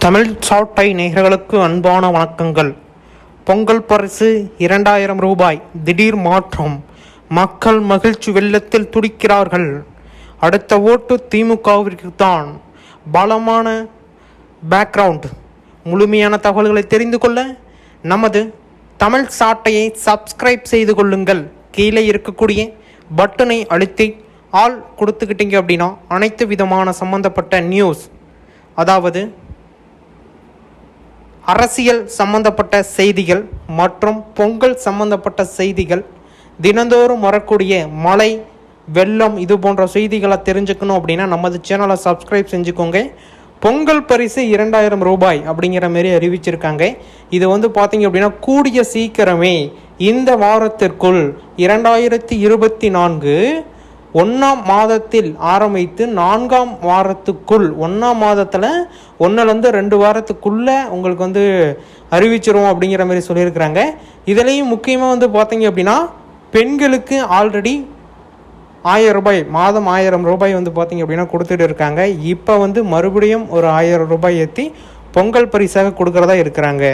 தமிழ் சாட்டை நேயர்களுக்கு அன்பான வணக்கங்கள். பொங்கல் பரிசு 2000 ரூபாய் திடீர் மாற்றம். மக்கள் மகிழ்ச்சி வெள்ளத்தில் துடிக்கிறார்கள். அடுத்த ஓட்டு திமுகவிற்கு தான். பலமான பேக்ரவுண்ட். முழுமையான தகவல்களை தெரிந்து கொள்ள நமது தமிழ் சாட்டையை சப்ஸ்கிரைப் செய்து கொள்ளுங்கள். கீழே இருக்கக்கூடிய பட்டனை அழுத்தி ஆல் கொடுத்துக்கிட்டீங்க அப்படின்னா அனைத்து விதமான சம்பந்தப்பட்ட நியூஸ், அதாவது அரசியல் சம்பந்தப்பட்ட செய்திகள் மற்றும் பொங்கல் சம்பந்தப்பட்ட செய்திகள், தினந்தோறும் வரக்கூடிய மழை வெள்ளம் இது போன்ற செய்திகளை தெரிஞ்சுக்கணும் அப்படின்னா நமது சேனலை சப்ஸ்கிரைப் செஞ்சுக்கோங்க. பொங்கல் பரிசு 2000 ரூபாய் அப்படிங்கிற மாரி அறிவிச்சிருக்காங்க. இது பார்த்தீங்க அப்படின்னா கூடிய சீக்கிரமே இந்த வாரத்திற்குள் 2024 1ஆம் மாதத்தில் ஆரம்பித்து 4ஆம் வாரத்துக்குள் 1ஆம் மாதத்தில் 1லேருந்து 2 வாரத்துக்குள்ளே உங்களுக்கு அறிவிச்சிரும் அப்படிங்கிற மாதிரி சொல்லியிருக்கிறாங்க. இதுலேயும் முக்கியமாக பார்த்தீங்க அப்படின்னா பெண்களுக்கு ஆல்ரெடி 1000 ரூபாய் மாதம் 1000 ரூபாய் பார்த்தீங்க அப்படின்னா கொடுத்துட்டு இருக்காங்க. இப்போ மறுபடியும் ஒரு 1000 ரூபாய் ஏற்றி பொங்கல் பரிசாக கொடுக்குறதா இருக்கிறாங்க.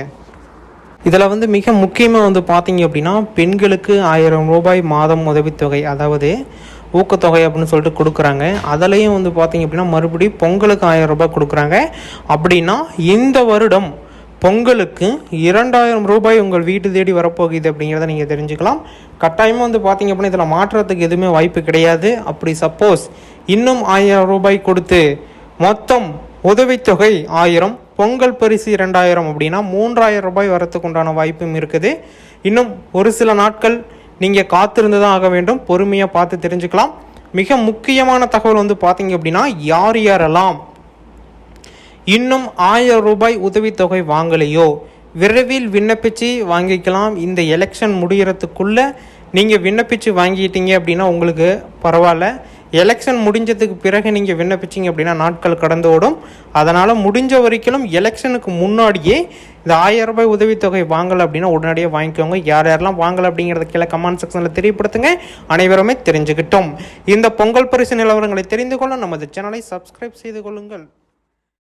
இதில் மிக முக்கியமாக பார்த்தீங்க அப்படின்னா பெண்களுக்கு 1000 ரூபாய் மாதம் உதவித்தொகை, அதாவது ஊக்கத்தொகை அப்படின்னு சொல்லிட்டு கொடுக்குறாங்க. அதுலேயும் பார்த்தீங்க அப்படின்னா மறுபடியும் பொங்கலுக்கு 1000 ரூபாய் கொடுக்குறாங்க. அப்படின்னா இந்த வருடம் பொங்கலுக்கு 2000 ரூபாய் உங்கள் வீட்டு தேடி வரப்போகுது அப்படிங்கிறத நீங்கள் தெரிஞ்சுக்கலாம். கட்டாயமாக பார்த்தீங்க அப்படின்னா இதில் மாற்றத்துக்கு எதுவுமே வாய்ப்பு கிடையாது. அப்படி சப்போஸ் இன்னும் 1000 ரூபாய் கொடுத்து மொத்தம் உதவித்தொகை 1000, பொங்கல் பரிசு 2000 அப்படின்னா 3000 ரூபாய் வரத்துக்கு உண்டான வாய்ப்பும் இருக்குது. இன்னும் ஒரு சில நாட்கள் நீங்கள் காத்திருந்து தான் ஆக வேண்டும். பொறுமையாக பார்த்து தெரிஞ்சுக்கலாம். மிக முக்கியமான தகவல் பார்த்தீங்க அப்படின்னா யாரெல்லாம் இன்னும் 1000 ரூபாய் உதவித்தொகை வாங்கலையோ விரைவில் விண்ணப்பித்து வாங்கிக்கலாம். இந்த எலெக்ஷன் முடிகிறதுக்குள்ளே நீங்கள் விண்ணப்பித்து வாங்கிட்டீங்க அப்படின்னா உங்களுக்கு பரவாயில்ல. எலெக்ஷன் முடிஞ்சதுக்கு பிறகு நீங்கள் விண்ணப்பிச்சிங்க அப்படின்னா நாட்கள் கடந்து ஓடும். அதனால் முடிஞ்ச வரைக்கும் எலெக்ஷனுக்கு முன்னாடியே இந்த 1000 ரூபாய் உதவித்தொகை வாங்கலை அப்படின்னா உடனடியாக வாங்கிக்கோங்க. யாரெல்லாம் வாங்கலை அப்படிங்கிறத கீழே கமெண்ட் செக்ஷனில் தெரியப்படுத்துங்க. அனைவருமே தெரிஞ்சுக்கிட்டோம். இந்த பொங்கல் பரிசு நிலவரங்களை தெரிந்து கொள்ள நமது சேனலை சப்ஸ்கிரைப் செய்து கொள்ளுங்கள்.